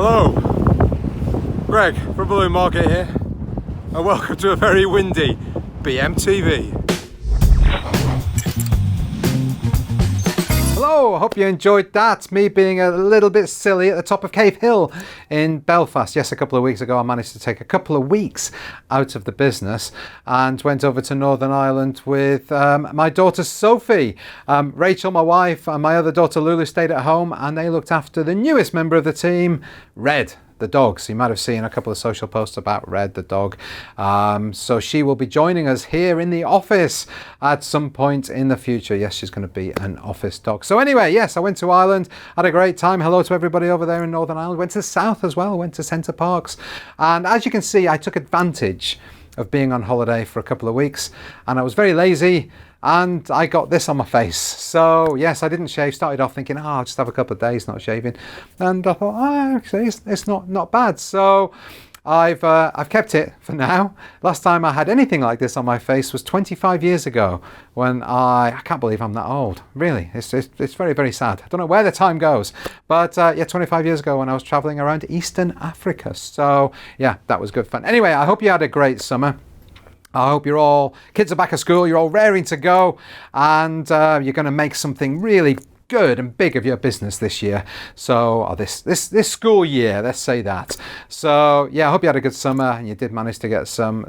Hello, Greg from Balloon Market here, and welcome to a very windy BMTV. Hello, I hope you enjoyed that. Me being a little bit silly at the top of Cave Hill in Belfast. Yes, a couple of weeks ago I managed to take a couple of weeks out of the business and went over to Northern Ireland with my daughter Sophie. Rachel, my wife, and my other daughter Lulu stayed at home, and they looked after the newest member of the team, Red, the dog. So you might have seen a couple of social posts about Red, the dog. So she will be joining us here in the office at some point in the future. Yes, she's going to be an office dog. So anyway, yes, I went to Ireland, had a great time. Hello to everybody over there in Northern Ireland. Went to the south as well, went to Sempertex. And as you can see, I took advantage of being on holiday for a couple of weeks, and I was very lazy, and I got this on my face. So yes, I didn't shave. Started off thinking, I'll just have a couple of days not shaving, and I thought, actually it's not bad. So I've kept it for now. Last time I had anything like this on my face was 25 years ago, when I can't believe I'm that old. Really, it's very, very sad. I don't know where the time goes, but yeah, 25 years ago when I was traveling around Eastern Africa. So yeah, that was good fun. Anyway, I hope you had a great summer. I hope kids are back at school, you're all raring to go, and you're going to make something really good and big of your business this year. So, or this school year, let's say that. So yeah, I hope you had a good summer and you did manage to get some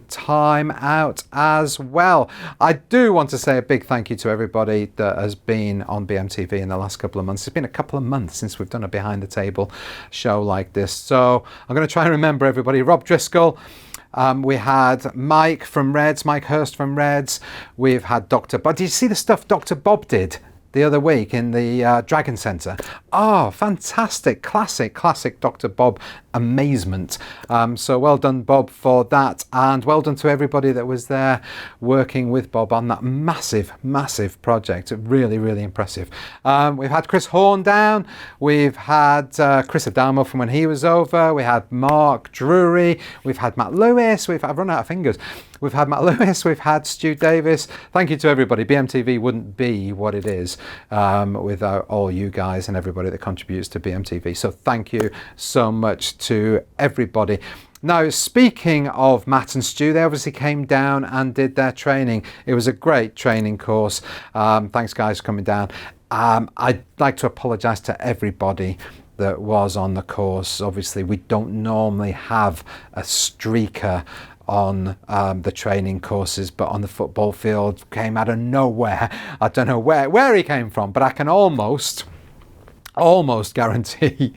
time out as well. I do want to say a big thank you to everybody that has been on BMTV in the last couple of months. It's been a couple of months since we've done a behind the table show like this. So I'm going to try and remember everybody. Rob Driscoll. We had Mike from Reds, Mike Hurst from Reds. We've had Dr. Bob. Did you see the stuff Dr. Bob did the other week in the Dragon Centre? Oh, fantastic. Classic Dr. Bob amazement. So well done, Bob, for that. And well done to everybody that was there working with Bob on that massive project. Really, really impressive. We've had Chris Horn down. We've had Chris Adamo from when he was over. We had Mark Drury. We've had Matt Lewis. I've run out of fingers. We've had Matt Lewis, we've had Stu Davis. Thank you to everybody. BMTV wouldn't be what it is without all you guys and everybody that contributes to BMTV. So thank you so much to everybody. Now, speaking of Matt and Stu, they obviously came down and did their training. It was a great training course. Thanks, guys, for coming down. I'd like to apologise to everybody that was on the course. Obviously, we don't normally have a streaker on the training courses, but on the football field came out of nowhere. I don't know where he came from, but I can almost guarantee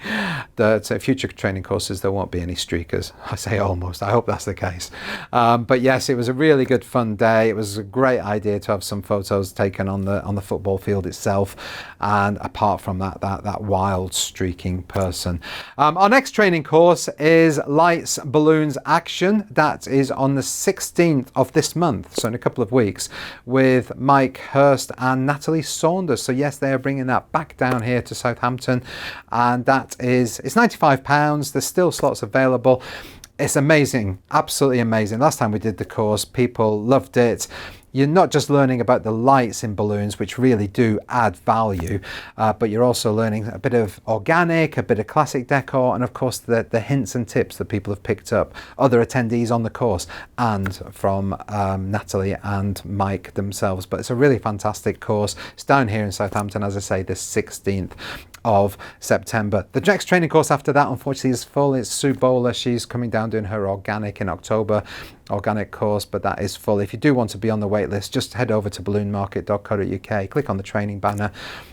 that future training courses there won't be any streakers. I say almost, I hope that's the case. But yes, it was a really good fun day. It was a great idea to have some photos taken on the football field itself, and apart from that wild streaking person. Our next training course is Lights, Balloons, Action. That is on the 16th of this month, so in a couple of weeks, with Mike Hurst and Natalie Saunders. So yes, they are bringing that back down here to Southampton, and it's £95. There's still slots available. It's amazing, absolutely amazing. Last time we did the course, people loved it. You're not just learning about the lights in balloons, which really do add value, but you're also learning a bit of organic, a bit of classic decor, and of course the hints and tips that people have picked up, other attendees on the course, and from Natalie and Mike themselves. But it's a really fantastic course. It's down here in Southampton, as I say, the 16th of September. The next training course after that, unfortunately, is full. It's Sue Bowler. She's coming down doing her organic in October, organic course, but that is full. If you do want to be on the wait list, just head over to balloonmarket.co.uk, click on the training banner,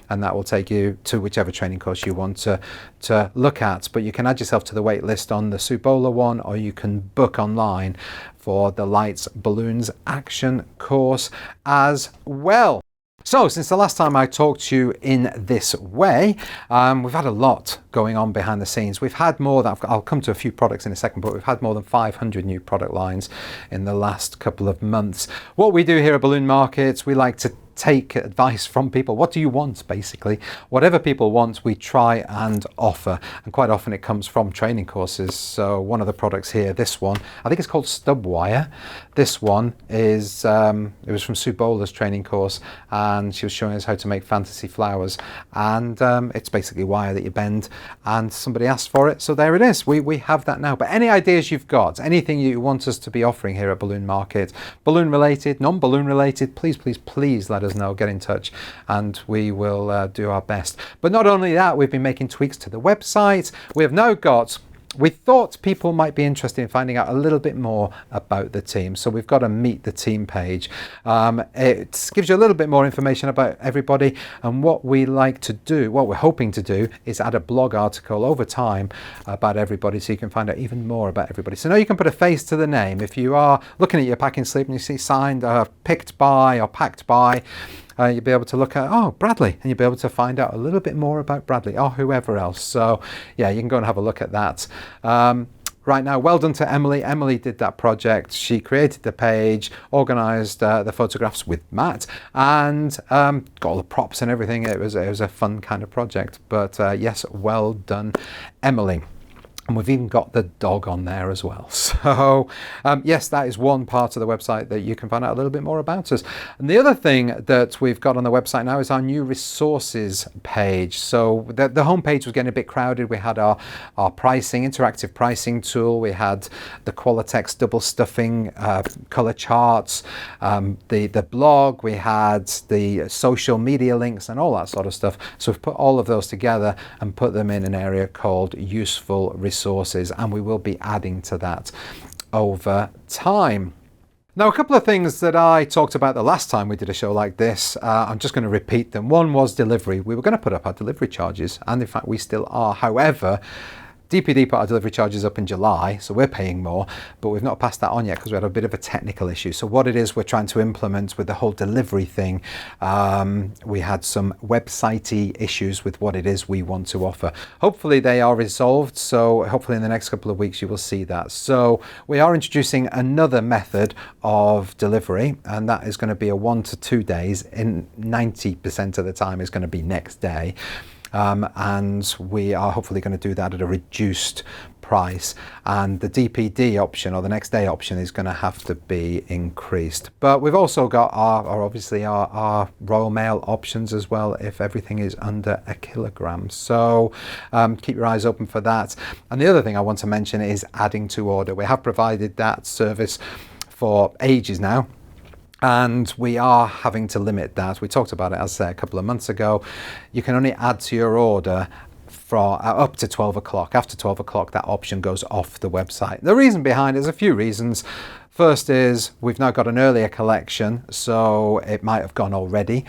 and that will take you to whichever training course you want to look at. But you can add yourself to the wait list on the Sue Bowler one, or you can book online for the Lights, Balloons, Action course as well. So since the last time I talked to you in this way, we've had a lot going on behind the scenes. We've had more than, I'll come to a few products in a second, but we've had more than 500 new product lines in the last couple of months. What we do here at Balloon Markets, we like to take advice from people. What do you want, basically? Whatever people want, we try and offer. And quite often it comes from training courses. So one of the products here, this one, I think it's called Stub Wire. This one is, it was from Sue Bowler's training course, and she was showing us how to make fantasy flowers. And it's basically wire that you bend, and somebody asked for it. So there it is. We have that now. But any ideas you've got, anything you want us to be offering here at Balloon Market, balloon related, non-balloon related, please let us know. Get in touch and we will do our best. But not only that, we've been making tweaks to the website. We have now got, we thought people might be interested in finding out a little bit more about the team. So we've got a meet the team page. It gives you a little bit more information about everybody, and what we like to do, what we're hoping to do, is add a blog article over time about everybody, so you can find out even more about everybody. So now you can put a face to the name. If you are looking at your packing slip and you see signed, picked by or packed by, you'll be able to look at, oh, Bradley, and you'll be able to find out a little bit more about Bradley or whoever else. So yeah, you can go and have a look at that. Right now, well done to Emily. Emily did that project. She created the page, organised the photographs with Matt, and got all the props and everything. It was a fun kind of project. But yes, well done, Emily. And we've even got the dog on there as well. So yes, that is one part of the website that you can find out a little bit more about us. And the other thing that we've got on the website now is our new resources page. So the homepage was getting a bit crowded. We had our pricing, interactive pricing tool. We had the Qualitex double stuffing, color charts, the blog. We had the social media links and all that sort of stuff. So we've put all of those together and put them in an area called useful resources, and we will be adding to that over time. Now, a couple of things that I talked about the last time we did a show like this, I'm just going to repeat them. One was delivery. We were going to put up our delivery charges, and in fact we still are. However, DPD put our delivery charges up in July, so we're paying more, but we've not passed that on yet because we had a bit of a technical issue. So what it is we're trying to implement with the whole delivery thing, we had some website-y issues with what it is we want to offer. Hopefully they are resolved, so hopefully in the next couple of weeks you will see that. So we are introducing another method of delivery, and that is going to be a 1 to 2 days, in 90% of the time is going to be next day. And we are hopefully going to do that at a reduced price, and the DPD option, or the next day option, is going to have to be increased. But we've also got our Royal Mail options as well, if everything is under 1 kilogram. So keep your eyes open for that. And the other thing I want to mention is adding to order. We have provided that service for ages now, and we are having to limit that. We talked about it, as I say, a couple of months ago. You can only add to your order for up to 12 o'clock. After 12 o'clock, that option goes off the website. The reason behind it is a few reasons. First is we've now got an earlier collection, so it might have gone already.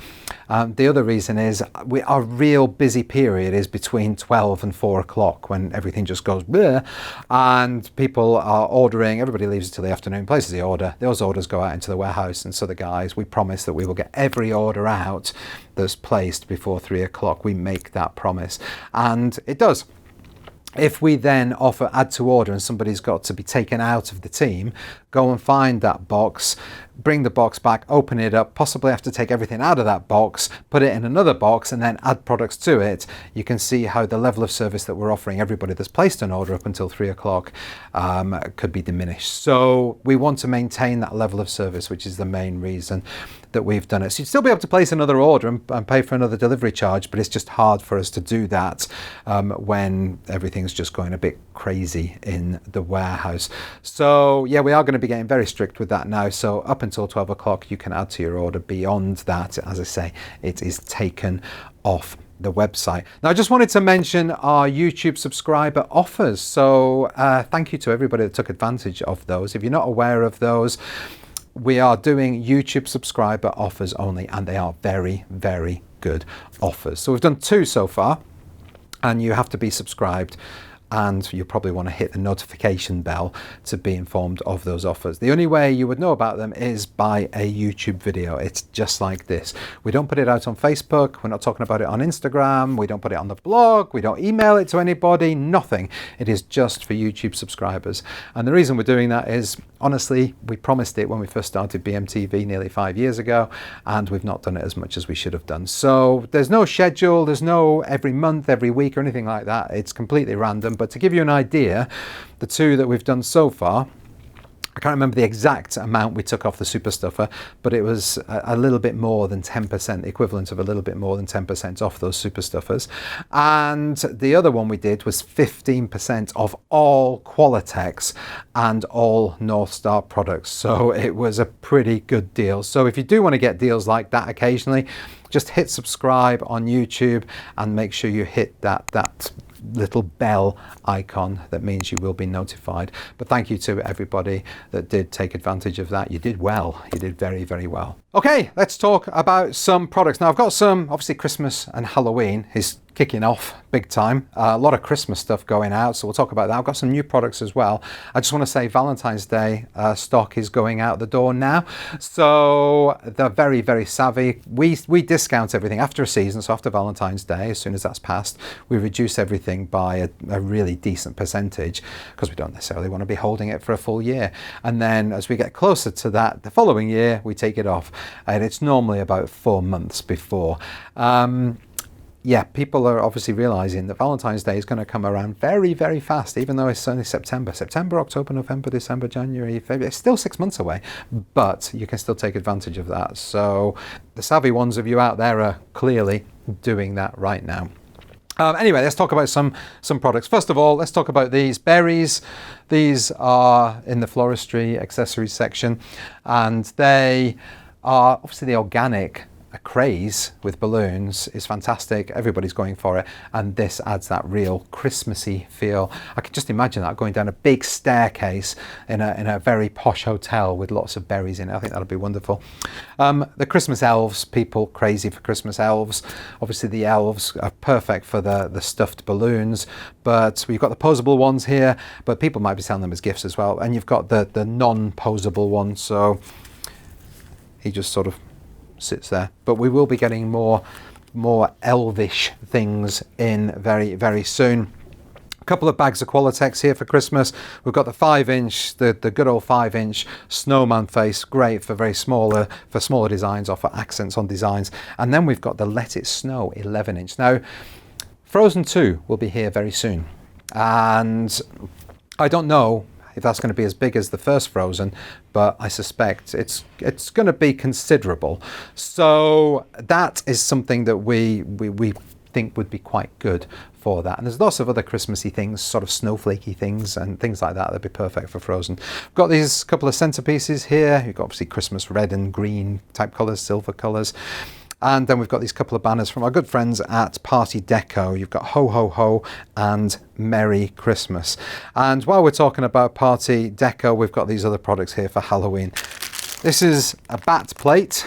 The other reason is our real busy period is between 12 and 4 o'clock, when everything just goes bleh, and people are ordering. Everybody leaves it till the afternoon, places the order. Those orders go out into the warehouse, and so the guys, we promise that we will get every order out that's placed before 3 o'clock. We make that promise, and it does. If we then offer add to order and somebody's got to be taken out of the team, go and find that box, bring the box back, open it up, possibly have to take everything out of that box, put it in another box, and then add products to it, you can see how the level of service that we're offering everybody that's placed an order up until 3 o'clock could be diminished. So we want to maintain that level of service, which is the main reason that we've done it. So you'd still be able to place another order and pay for another delivery charge, but it's just hard for us to do that when everything's just going a bit crazy in the warehouse. So yeah, we are going to be getting very strict with that now. So up until 12 o'clock, you can add to your order. Beyond that, as I say, it is taken off the website. Now, I just wanted to mention our YouTube subscriber offers. So thank you to everybody that took advantage of those. If you're not aware of those, we are doing YouTube subscriber offers only, and they are very, very good offers. So we've done 2 so far, and you have to be subscribed and you probably want to hit the notification bell to be informed of those offers. The only way you would know about them is by a YouTube video. It's just like this. We don't put it out on Facebook, we're not talking about it on Instagram, we don't put it on the blog, we don't email it to anybody, nothing. It is just for YouTube subscribers. And the reason we're doing that is, honestly, we promised it when we first started BMTV nearly 5 years ago, and we've not done it as much as we should have done. So there's no schedule, there's no every month, every week or anything like that. It's completely random. But to give you an idea, the two that we've done so far, I can't remember the exact amount we took off the super stuffer, but it was a little bit more than 10%, the equivalent of a little bit more than 10% off those super stuffers. And the other one we did was 15% of all Qualitex and all North Star products. So it was a pretty good deal. So if you do want to get deals like that occasionally, just hit subscribe on YouTube and make sure you hit that little bell icon. That means you will be notified. But thank you to everybody that did take advantage of that. You did well. You did very, very well. Okay, let's talk about some products. Now I've got some, obviously Christmas and Halloween is kicking off big time. A lot of Christmas stuff going out, so we'll talk about that. I've got some new products as well. I just want to say Valentine's Day stock is going out the door now. So they're very, very savvy. We discount everything after a season, so after Valentine's Day, as soon as that's passed, we reduce everything by a really decent percentage because we don't necessarily want to be holding it for a full year. And then as we get closer to that, the following year, we take it off. And it's normally about 4 months before. Yeah, people are obviously realizing that Valentine's Day is going to come around very, very fast, even though it's only September, October, November, December, January, February. It's still 6 months away, but you can still take advantage of that. So the savvy ones of you out there are clearly doing that right now. Anyway, let's talk about some products. First of all, let's talk about these berries. These are in the floristry accessories section, and they are obviously the organic craze with balloons is fantastic. Everybody's going for it, and this adds that real Christmassy feel. I can just imagine that going down a big staircase in a very posh hotel with lots of berries in it. I think that'll be wonderful. The Christmas elves, people crazy for Christmas elves. Obviously the elves are perfect for the stuffed balloons, but we've got the posable ones here, but people might be selling them as gifts as well. And you've got the non-posable ones, so he just sort of sits there. But we will be getting more elvish things in very, very soon. A couple of bags of Qualitex here for Christmas. We've got the 5-inch, the good old 5-inch snowman face, great for smaller designs or for accents on designs. And then we've got the Let It Snow 11-inch. Now, Frozen 2 will be here very soon, and I don't know if that's going to be as big as the first Frozen, but I suspect it's going to be considerable. So that is something that we think would be quite good for that. And there's lots of other Christmassy things, sort of snowflakey things and things like that that'd be perfect for Frozen. We've got these couple of centerpieces here. You've got obviously Christmas red and green type colours, silver colours. And then we've got these couple of banners from our good friends at Party Deco. You've got Ho Ho Ho and Merry Christmas. And while we're talking about Party Deco, we've got these other products here for Halloween. This is a bat plate.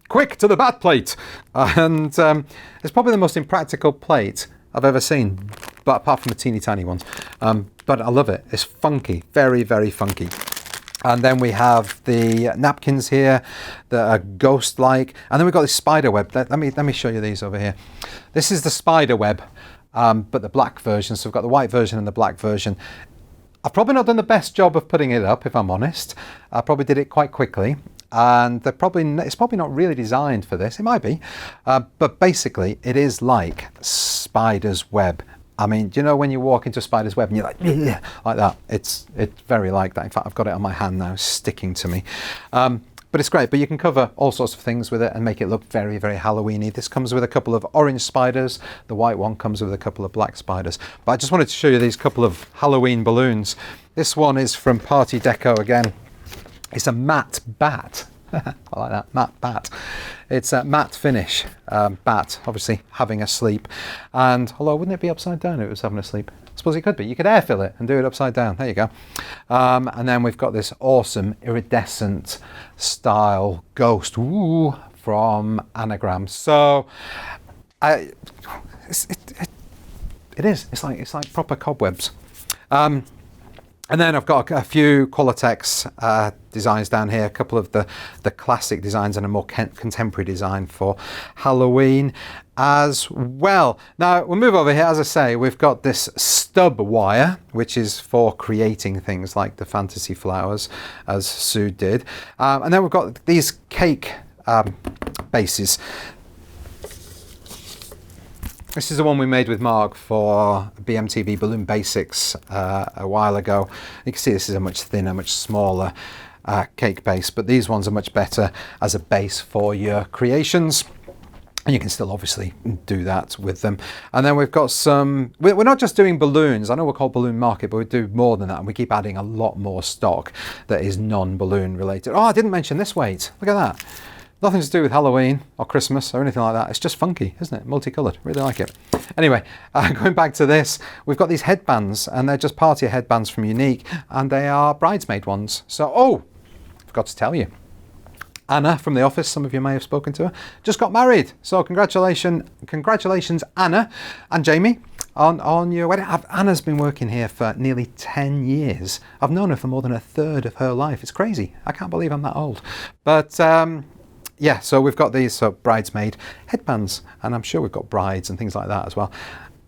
Quick to the bat plate! And it's probably the most impractical plate I've ever seen, but apart from the teeny tiny ones. But I love it. It's funky, very, very funky. And then we have the napkins here that are ghost-like. And then we've got this spider web. Let me show you these over here. This is the spider web, but the black version. So we've got the white version and the black version. I've probably not done the best job of putting it up, if I'm honest. I probably did it quite quickly. And it's probably not really designed for this. It might be. But basically, it is like spider's web. I mean, do you know when you walk into a spider's web and you're like that? It's very like that. In fact, I've got it on my hand now, sticking to me. But it's great. But you can cover all sorts of things with it and make it look very, very Halloween-y. This comes with a couple of orange spiders. The white one comes with a couple of black spiders. But I just wanted to show you these couple of Halloween balloons. This one is from Party Deco again. It's a matte bat. I like that, matte bat. It's a matte finish bat, obviously having a sleep. And although wouldn't it be upside down if it was having a sleep? I suppose it could be. You could air fill it and do it upside down. There you go. And then we've got this awesome iridescent style ghost from Anagram. So it's It is. It's like proper cobwebs. And then I've got a few Qualitex designs down here, a couple of the classic designs and a more contemporary design for Halloween as well. Now we'll move over here. As I say, we've got this stub wire, which is for creating things like the fantasy flowers, as Sue did. And then we've got these cake bases. This is the one we made with Mark for BMTV Balloon Basics a while ago. You can see this is a much thinner, much smaller cake base, but these ones are much better as a base for your creations. And you can still obviously do that with them. And then we've got some, we're not just doing balloons. I know we're called Balloon Market, but we do more than that. And we keep adding a lot more stock that is non-balloon related. Oh, I didn't mention this weight. Look at that. Nothing to do with Halloween or Christmas or anything like that. It's just funky, isn't it? Multicoloured. Really like it. Anyway, going back to this, we've got these headbands, and they're just party headbands from Unique, and they are bridesmaid ones. So, oh, I forgot to tell you. Anna from the office, some of you may have spoken to her, just got married. So congratulations, Anna and Jamie, on your wedding. Anna's been working here for nearly 10 years. I've known her for more than a third of her life. It's crazy. I can't believe I'm that old. But yeah, so we've got these bridesmaid headbands, and I'm sure we've got brides and things like that as well.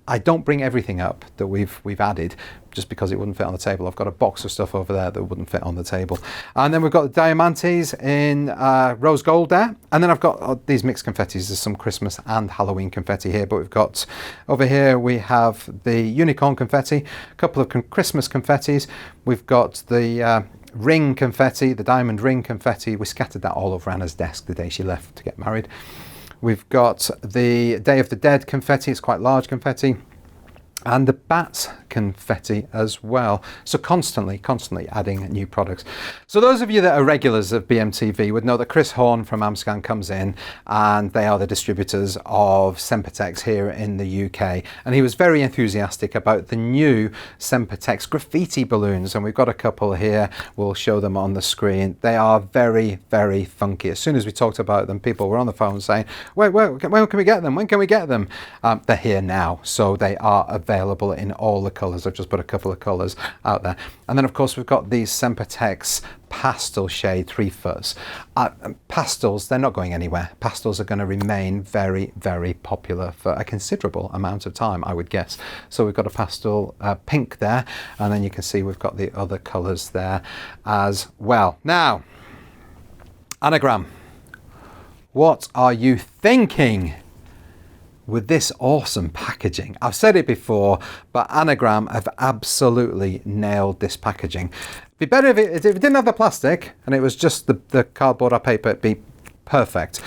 I don't bring everything up that we've added just because it wouldn't fit on the table. I've got a box of stuff over there that wouldn't fit on the table. And then we've got the diamantes in rose gold there. And then I've got these mixed confettis. There's some Christmas and Halloween confetti here, but we've got over here, we have the unicorn confetti, a couple of Christmas confettis. We've got the ring confetti, the diamond ring confetti. We scattered that all over Anna's desk the day she left to get married. We've got the Day of the Dead confetti. It's quite large confetti. And the bats confetti as well. So constantly adding new products. So those of you that are regulars of BMTV would know that Chris Horn from Amscan comes in, and they are the distributors of Sempertex here in the UK. And he was very enthusiastic about the new Sempertex graffiti balloons. And we've got a couple here. We'll show them on the screen. They are very, very funky. As soon as we talked about them, people were on the phone saying, when can we get them? When can we get them? They're here now. So they are available in all the colours. I've just put a couple of colours out there. And then of course we've got these Sempertex pastel shade 3-foots. Pastels, they're not going anywhere. Pastels are going to remain very, very popular for a considerable amount of time, I would guess. So we've got a pastel pink there, and then you can see we've got the other colours there as well. Now, Anagram, what are you thinking with this awesome packaging? I've said it before, but Anagram have absolutely nailed this packaging. It'd be better if it didn't have the plastic and it was just the cardboard or paper. It'd be perfect.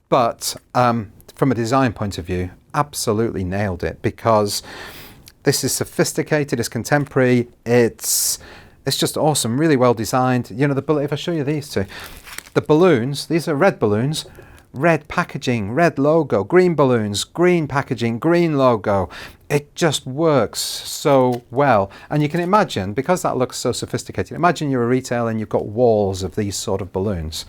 But from a design point of view, absolutely nailed it, because this is sophisticated, it's contemporary, it's just awesome, really well designed. You know, if I show you these two, the balloons, these are red balloons, red packaging, red logo, green balloons, green packaging, green logo. It just works so well. And you can imagine, because that looks so sophisticated, imagine you're a retailer and you've got walls of these sort of balloons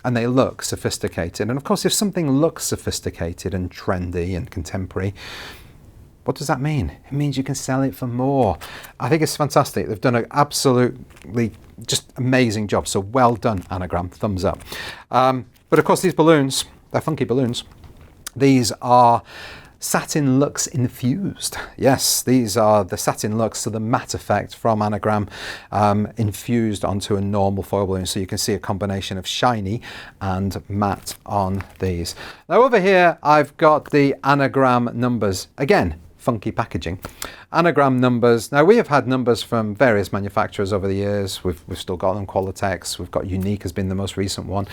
and they look sophisticated. And of course, if something looks sophisticated and trendy and contemporary, what does that mean? It means you can sell it for more. I think it's fantastic. They've done an absolutely just amazing job. So well done, Anagram. Thumbs up. But of course, these balloons, they're funky balloons. These are satin luxe infused. Yes, these are the satin luxe, so the matte effect from Anagram infused onto a normal foil balloon. So you can see a combination of shiny and matte on these. Now over here, I've got the Anagram numbers. Again, funky packaging. Anagram numbers. Now we have had numbers from various manufacturers over the years. We've still got them. Qualitex. We've got Unique has been the most recent one.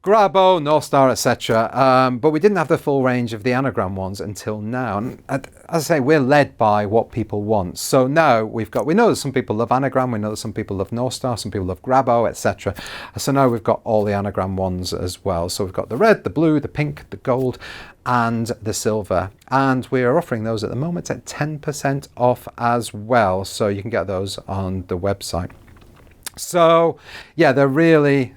Grabo, North Star, etc. But we didn't have the full range of the Anagram ones until now. And as I say, we're led by what people want. So now we know that some people love Anagram, we know that some people love North Star, some people love Grabo, etc. So now we've got all the Anagram ones as well. So we've got the red, the blue, the pink, the gold, and the silver. And we are offering those at the moment at 10% off as well. So you can get those on the website. So yeah, they're really...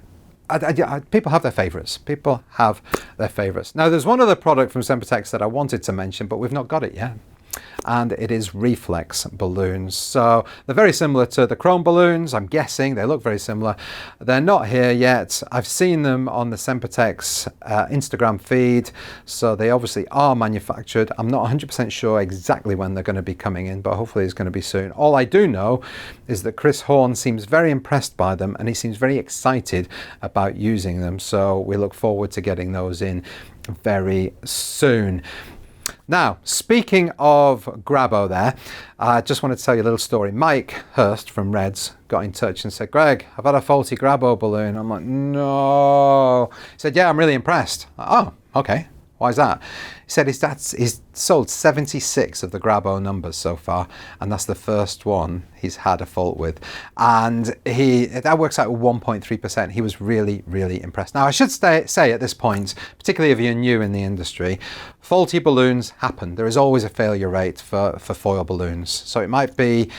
people have their favourites. People have their favourites. Now, there's one other product from Sempertex that I wanted to mention, but we've not got it yet. and it is reflex balloons. So they're very similar to the chrome balloons, I'm guessing. They look very similar. They're not here yet. I've seen them on the Sempertex Instagram feed, so they obviously are manufactured. I'm not 100% sure exactly when they're going to be coming in, but hopefully it's going to be soon. All I do know is that Chris Horn seems very impressed by them, and he seems very excited about using them. So we look forward to getting those in very soon. Now, speaking of Grabo there, I just wanted to tell you a little story. Mike Hurst from Reds got in touch and said, Greg, I've had a faulty Grabo balloon. I'm like, no. He said, yeah, I'm really impressed. Oh, okay. Why is that? He said he's sold 76 of the Grabo numbers so far, and that's the first one he's had a fault with. And that works out at 1.3%. He was really, really impressed. Now, I should say at this point, particularly if you're new in the industry, faulty balloons happen. There is always a failure rate for foil balloons. So it might be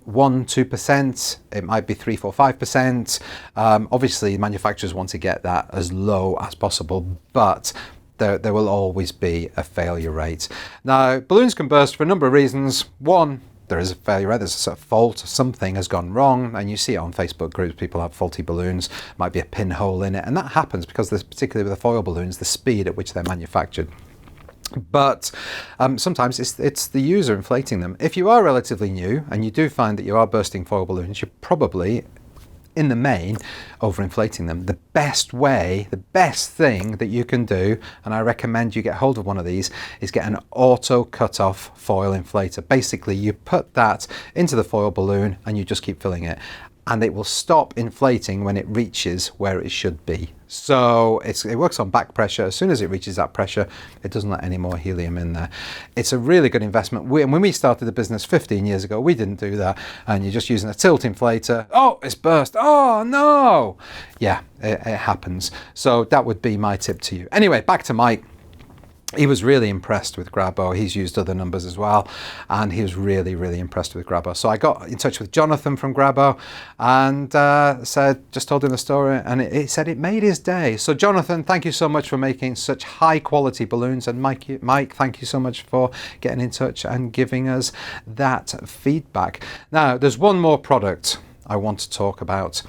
1-2%, it might be 3-5%. Obviously, manufacturers want to get that as low as possible, but there will always be a failure rate. Now, balloons can burst for a number of reasons. One, there is a failure rate, there's a sort of fault, something has gone wrong, and you see it on Facebook groups, people have faulty balloons, might be a pinhole in it, and that happens because there's, particularly with the foil balloons, the speed at which they're manufactured. But sometimes it's the user inflating them. If you are relatively new and you do find that you are bursting foil balloons, you're probably, in the main, overinflating them. The best way, the best thing that you can do, and I recommend you get hold of one of these, is get an auto cut-off foil inflator. Basically, you put that into the foil balloon and you just keep filling it, and it will stop inflating when it reaches where it should be. So it works on back pressure. As soon as it reaches that pressure, it doesn't let any more helium in there. It's a really good investment. When we started the business 15 years ago, we didn't do that. And you're just using a tilt inflator. Oh, it's burst. Oh, no. Yeah, it happens. So that would be my tip to you. Anyway, back to Mike. He was really impressed with Grabo. He's used other numbers as well, and he was really, really impressed with Grabo. So I got in touch with Jonathan from Grabo and just told him the story, and it said it made his day. So Jonathan, thank you so much for making such high quality balloons, and Mike, thank you so much for getting in touch and giving us that feedback. Now, there's one more product I want to talk about,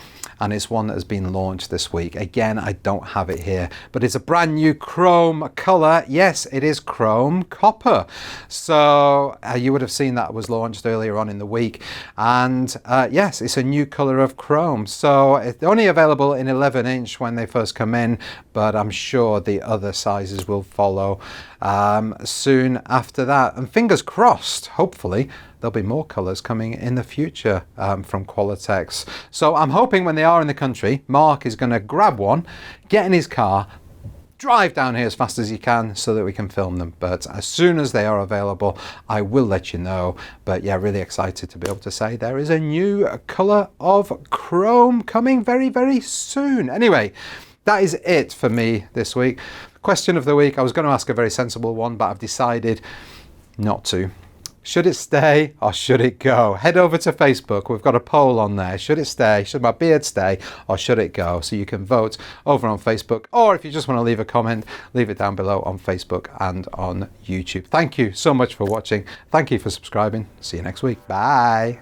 and it's one that has been launched this week. Again, I don't have it here, but it's a brand new chrome color. Yes, it is chrome copper. So you would have seen that was launched earlier on in the week. And yes, it's a new color of chrome. So it's only available in 11-inch when they first come in, but I'm sure the other sizes will follow soon after that. And fingers crossed, hopefully, there'll be more colours coming in the future from Qualitex. So I'm hoping when they are in the country, Mark is going to grab one, get in his car, drive down here as fast as he can so that we can film them. But as soon as they are available, I will let you know. But yeah, really excited to be able to say there is a new colour of chrome coming very, very soon. Anyway, that is it for me this week. Question of the week, I was going to ask a very sensible one, but I've decided not to. Should it stay or should it go? Head over to Facebook. We've got a poll on there. Should it stay? Should my beard stay or should it go? So you can vote over on Facebook, or if you just want to leave a comment, leave it down below on Facebook and on YouTube. Thank you so much for watching. Thank you for subscribing. See you next week. Bye.